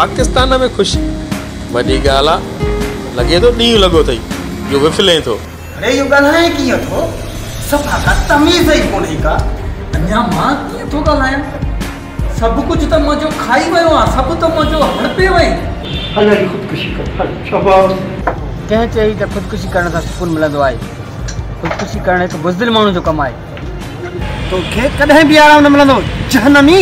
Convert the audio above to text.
पाकिस्तान में ख़ुशी वॾी ॻाल्हि आहे। लॻे थो ॾींहुं लॻो अथई जो विफले थो। अरे इहो ॻाल्हाए कीअं थो? सफ़ा का तमीज़ ई कोन्हे का। अञा मां कीअं थो ॻाल्हायां? सभु कुझु त मुंहिंजो खाई वियो आहे, सभु त मुंहिंजो हड़पे वई। हल हली ख़ुदकुशी कर, हल शाबाश। कंहिं चई त ख़ुदकुशी करण सां सुकून मिलंदो आहे। ख़ुदकुशी करणु हिकु बुज़दिल माण्हू जो कमु आहे। तोखे कॾहिं बि आराम न मिलंदो जहन्नमी।